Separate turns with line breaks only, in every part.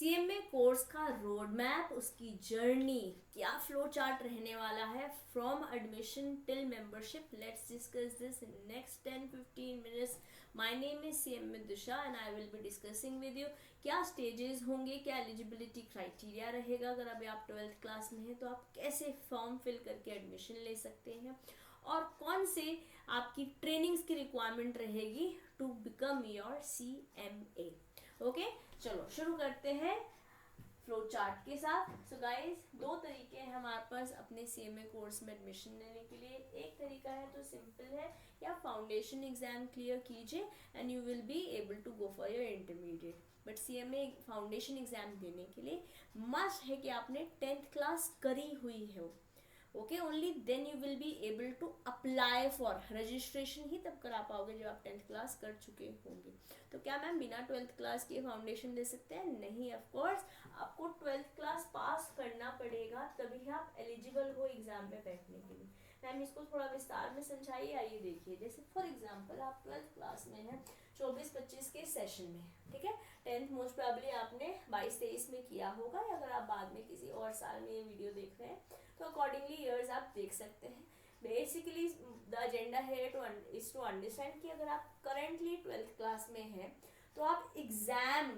CMA course का road map, उसकी journey, क्या फ्लो चार्ट रहने वाला है from admission till membership. Let's discuss this in next 10-15 minutes. My name is CMA Disha and I will be discussing with you क्या stages होंगे, क्या eligibility criteria रहेगा। अगर अभी आप 12th क्लास में हैं तो आप कैसे फॉर्म फिल करके एडमिशन ले सकते हैं, और कौन से आपकी ट्रेनिंग्स की रिक्वायरमेंट रहेगी to become your CMA. Okay, चलो शुरू करते हैं फ्लो चार्ट के साथ। सो गाइस, दो तरीके हैं हमारे पास अपने सीएमए कोर्स में एडमिशन लेने के लिए। एक तरीका है तो सिंपल है, या फाउंडेशन एग्जाम क्लियर कीजिए and you will be able to go for your intermediate. But CMA foundation exam देने के लिए मस्ट है कि आपने 10th क्लास करी हुई हो। Okay, only then you will be able to apply for registration ही तब करा पाओगे जब आप 10th क्लास कर चुके होंगे। तो क्या मैम बिना 12th क्लास के फाउंडेशन दे सकते हैं? नहीं, ऑफ कोर्स आपको 12th क्लास पास करना पड़ेगा, तभी आप एलिजिबल हो एग्जाम में बैठने के लिए। मैम इसको थोड़ा विस्तार में समझाइए। आइए देखिए, जैसे फॉर एग्जाम्पल आप 12th क्लास में हैं 24-25 के सेशन में, ठीक है। 10th मोस्ट प्रॉब्ली आपने 22-23 में किया होगा, या अगर आप बाद में किसी और साल में ये वीडियो देख रहे हैं तो अकॉर्डिंगली ईयर्स आप देख सकते हैं। बेसिकली द एजेंडा है टू अंडरस्टैंड कि अगर आप करेंटली 12th क्लास में हैं तो आप एग्जाम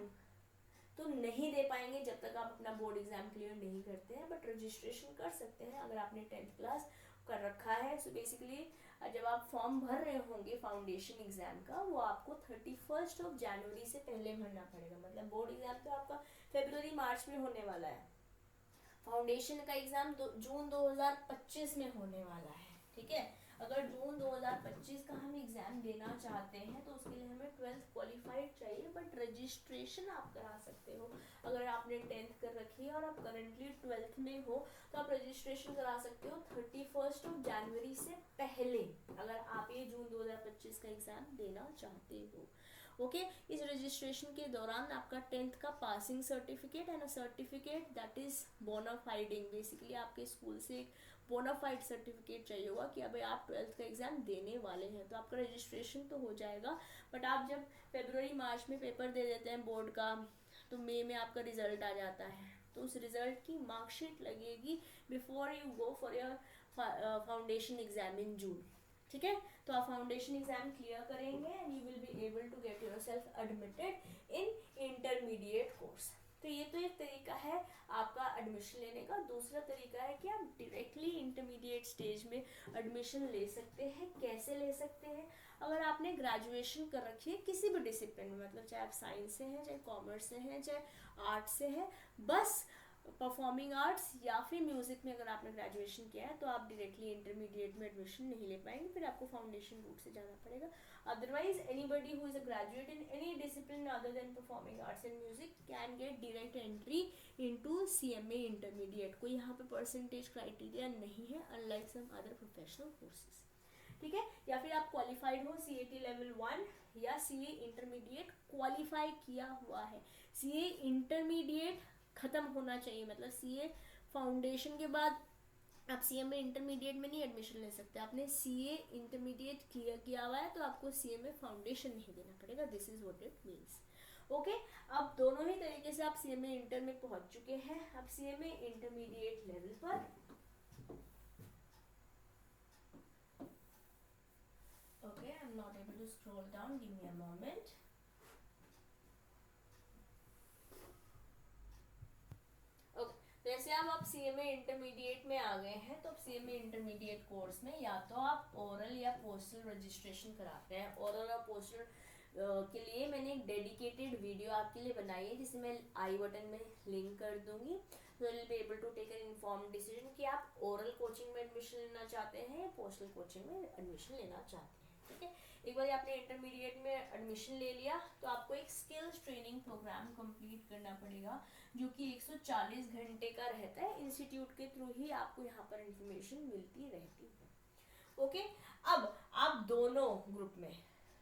तो नहीं दे पाएंगे जब तक आप अपना बोर्ड एग्जाम क्लियर नहीं करते हैं, बट रजिस्ट्रेशन कर सकते हैं अगर आपने 10th क्लास कर रखा है। सो बेसिकली जब आप फॉर्म भर रहे होंगे फाउंडेशन एग्जाम का, वो आपको 31 जनवरी से पहले भरना पड़ेगा। मतलब बोर्ड एग्जाम तो आपका फरवरी मार्च में होने वाला है, फाउंडेशन का एग्जाम जून 2025 में होने वाला है, ठीक है। अगर जून 2025 का हम एग्जाम देना चाहते हैं तो उसके लिए हमें 12th क्वालिफाइड चाहिए, बट रजिस्ट्रेशन आप करा सकते हो। अगर आपने 10th कर रखी है और आप करंटली 12th में हो तो आप रजिस्ट्रेशन करा सकते हो 31 जनवरी से पहले, अगर आप ये जून 2025 का एग्जाम देना चाहते हो। ओके, इस रजिस्ट्रेशन के दौरान आपका 10th का passing certificate and certificate that is बोनाफाइडिंग, बेसिकली आपके स्कूल से एक बोनाफाइड सर्टिफिकेट चाहिए होगा कि अभी आप 12th का एग्जाम देने वाले हैं। तो आपका रजिस्ट्रेशन तो हो जाएगा, बट आप जब फरवरी मार्च में पेपर दे देते हैं बोर्ड का, तो मई में आपका रिजल्ट आ जाता है, तो उस रिजल्ट की मार्कशीट लगेगी before you go for your foundation exam in June, ठीक है। तो आप फाउंडेशन एग्जाम क्लियर करेंगे and you will be able to get yourself admitted in intermediate course. तो ये तो एक तरीका है आपका एडमिशन लेने का। दूसरा तरीका है कि आप डायरेक्टली इंटरमीडिएट स्टेज में एडमिशन ले सकते हैं। कैसे ले सकते हैं? अगर आपने ग्रेजुएशन कर रखी है किसी भी डिसिप्लिन में, मतलब चाहे आप साइंस से हैं, चाहे कॉमर्स से हैं, चाहे आर्ट्स से हैं, बस परफॉर्मिंग आर्ट्स या फिर म्यूजिक में अगर आपने ग्रेजुएशन किया है तो आप डायरेक्टली इंटरमीडिएट में एडमिशन नहीं ले पाएंगे, फिर आपको फाउंडेशन रूट से जाना पड़ेगा। Otherwise anybody who is a graduate in any discipline other than performing arts and music can get direct entry into CMA intermediate. कोई यहाँ पे परसेंटेज क्राइटेरिया नहीं है, unlike some other professional courses, ठीक है। या फिर आप क्वालिफाइड हो सीएटी लेवल 1 या सीए इंटरमीडिएट क्वालिफाई किया हुआ है। सीए इंटरमीडिएट खत्म होना चाहिए, मतलब सीए फाउंडेशन के बाद आप सीएमए इंटरमीडिएट में नहीं एडमिशन ले सकते। आपने सीए इंटरमीडिएट क्लियर किया हुआ है तो आपको सीएमए फाउंडेशन नहीं देना पड़ेगा। This is what it means. Okay, अब दोनों ही तरीके से आप सीएमए इंटर में पहुंच चुके हैं। अब सीएमए इंटरमीडिएट लेवल पर okay, I'm not able to scroll down, give me a moment. Okay, जैसे आप सीएमए इंटरमीडिएट में आ गए हैं तो अब सीएमए इंटरमीडिएट कोर्स में या तो आप ओरल या पोस्टल रजिस्ट्रेशन कराते हैं। ओरल और पोस्टल के लिए मैंने एक डेडिकेटेड वीडियो आपके लिए बनाई है, जिसे मैं आई बटन में लिंक कर दूंगी। तो will be able to take an informed decision कि आप ओरल कोचिंग में एडमिशन लेना चाहते हैं या पोस्टल कोचिंग में एडमिशन लेना चाहते हैं, ठीक है। एक बार आपने इंटरमीडिएट में एडमिशन ले लिया तो आपको एक स्किल्स ट्रेनिंग प्रोग्राम कंप्लीट करना पड़ेगा, जो कि 140 घंटे का रहता है। इंस्टीट्यूट के थ्रू ही आपको यहाँ पर इंफॉर्मेशन मिलती रहती है। ओके, अब आप दोनों ग्रुप में,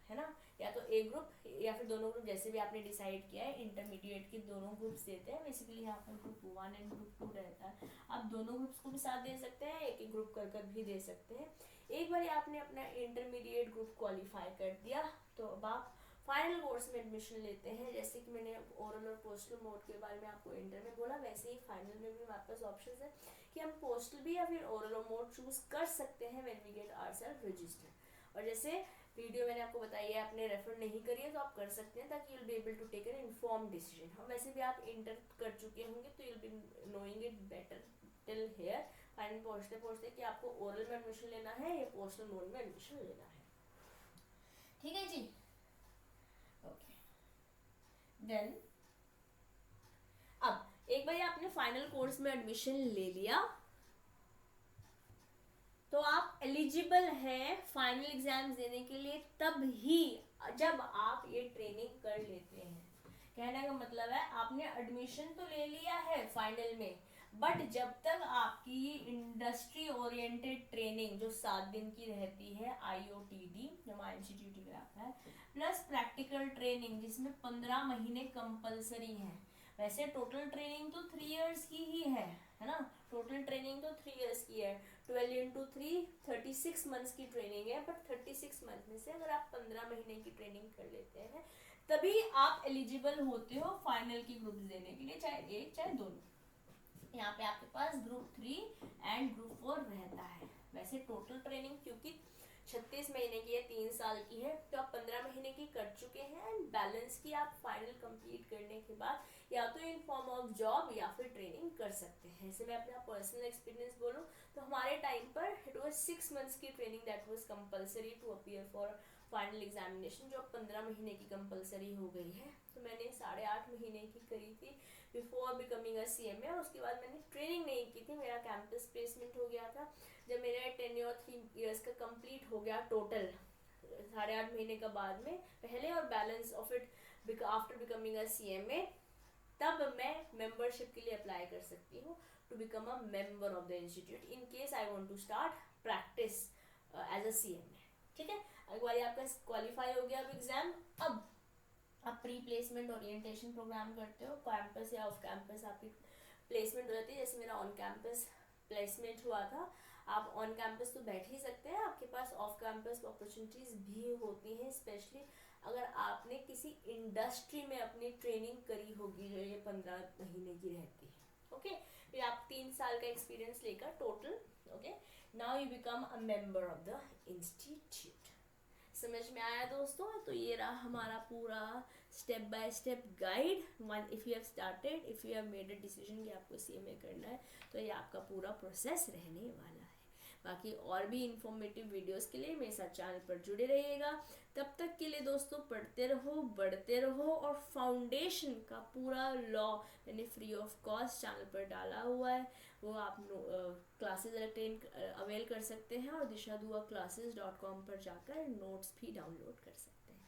है ना, या तो एक ग्रुप या फिर दोनों ग्रुप, जैसे भी आपने डिसाइड किया है। इंटरमीडिएट के दोनों ग्रुप्स देते हैं, बेसिकली यहाँ पर ग्रुप 1 एंड ग्रुप 2 रहता है। आप दोनों ग्रुप्स को भी साथ दे सकते हैं, एक एक ग्रुप कर कर भी दे सकते हैं। एक बार आपने अपना इंटरमीडिएट ग्रुप क्वालिफाई कर दिया तो अब आप फाइनल कोर्स में एडमिशन लेते हैं, जैसे कि मैंने ओरल और पोस्टल मोड के बारे में आपको इंटर में बोला, वैसे ही फाइनल में भी हमारे पास ऑप्शन है कि हम पोस्टल भी या फिर ओरल मोड चूज कर सकते हैं when we get ourselves registered. और जैसे वीडियो मैंने आपको बताई है, आपने रेफर नहीं करी है तो आप कर सकते हैं, ताकि you'll be able to take an inform decision. और वैसे भी आप इंटर कर चुके होंगे तो you'll be knowing it better till here. Final पहुंचते पहुंचते कि आपको ओरल में एडमिशन लेना है या पोस्टल मोड में एडमिशन लेना है। ठीक है जी, ओके। देन अब एक बार आपने फाइनल कोर्स में एडमिशन ले लिया तो आप एलिजिबल हैं फाइनल एग्जाम्स देने के लिए तब ही जब आप ये ट्रेनिंग कर लेते हैं। कहने का मतलब है आपने एडमिशन तो ले लिया है फाइनल में, बट जब तक आपकी इंडस्ट्री ओरिएंटेड ट्रेनिंग जो 7 दिन की रहती है, IOTD जो हमारा इंस्टीट्यूट है, प्लस प्रैक्टिकल ट्रेनिंग जिसमें 15 महीने कंपलसरी है। वैसे टोटल ट्रेनिंग तो 3 इयर्स की ही है ना, टोटल ट्रेनिंग तो 3 इयर्स की है, 12 into 3 36 मंथ्स की ट्रेनिंग है। बट 36 मंथ में से अगर आप 15 महीने की ट्रेनिंग कर लेते हैं तभी आप एलिजिबल होते हो फाइनल की ग्रुप देने के लिए, चाहे एक चाहे दोनों। यहाँ पे आपके पास ग्रुप 3 एंड ग्रुप 4 रहता है। वैसे टोटल ट्रेनिंग क्योंकि 36 महीने की है, 3 साल की है, तो आप 15 महीने की कर चुके हैं एंड बैलेंस की आप फाइनल कंप्लीट करने के बाद या तो इन फॉर्म ऑफ जॉब या फिर ट्रेनिंग कर सकते हैं। जैसे मैं अपना पर्सनल एक्सपीरियंस बोलूँ तो हमारे टाइम पर इट वाज 6 मंथ्स की training that was compulsory to appear for final examination, जो 15 महीने की कंपलसरी हो गई है। तो मैंने 8.5 महीने की करी थी बिफोर बिकमिंग अ CMA, और उसके बाद मैंने ट्रेनिंग नहीं की थी, मेरा कैंपस प्लेसमेंट हो गया था। जब मेरा टेन्योर 3 इयर्स का कंप्लीट हो गया टोटल 8.5 महीने का बाद में पहले, और balance of it after becoming a CMA, तब मैं मेंबरशिप के लिए अप्लाई कर सकती हूँ to become a member of the institute in case I want to start practice as a CMA। ठीक है, एक बार आपका क्वालिफाई हो गया अब एग्जाम, अब आप प्री प्लेसमेंट ओरिएंटेशन प्रोग्राम करते हो, कैंपस या ऑफ कैंपस आपकी प्लेसमेंट हो जाती है। जैसे मेरा ऑन कैंपस प्लेसमेंट हुआ था। आप ऑन कैंपस तो बैठ ही सकते हैं, आपके पास ऑफ कैंपस अपॉर्चुनिटीज भी होती हैं, स्पेशली अगर आपने किसी इंडस्ट्री में अपनी ट्रेनिंग करी होगी जो ये 15 महीने की रहती है। ओके, फिर आप 3 साल का एक्सपीरियंस लेकर total, okay, now you become a member of the institute. समझ में आया दोस्तों? तो ये रहा हमारा पूरा step by step guide. One, if you have started, if you have made a decision कि आपको CMA करना है, तो ये आपका पूरा प्रोसेस रहने वाला है। बाकी और भी इंफॉर्मेटिव वीडियोस के लिए मेरे साथ चैनल पर जुड़े रहिएगा। तब तक के लिए दोस्तों पढ़ते रहो, बढ़ते रहो, और फाउंडेशन का पूरा लॉ मैंने फ्री ऑफ कॉस्ट चैनल पर डाला हुआ है, वो आप क्लासेस अवेल कर सकते हैं, और dishaduaclasses.com पर जाकर नोट्स भी डाउनलोड कर सकते हैं।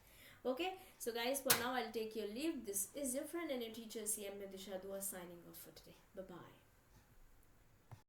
Okay, so guys, for now I'll take your leave. This is your friend and your teacher CM Disha Dua signing off for today. Bye bye.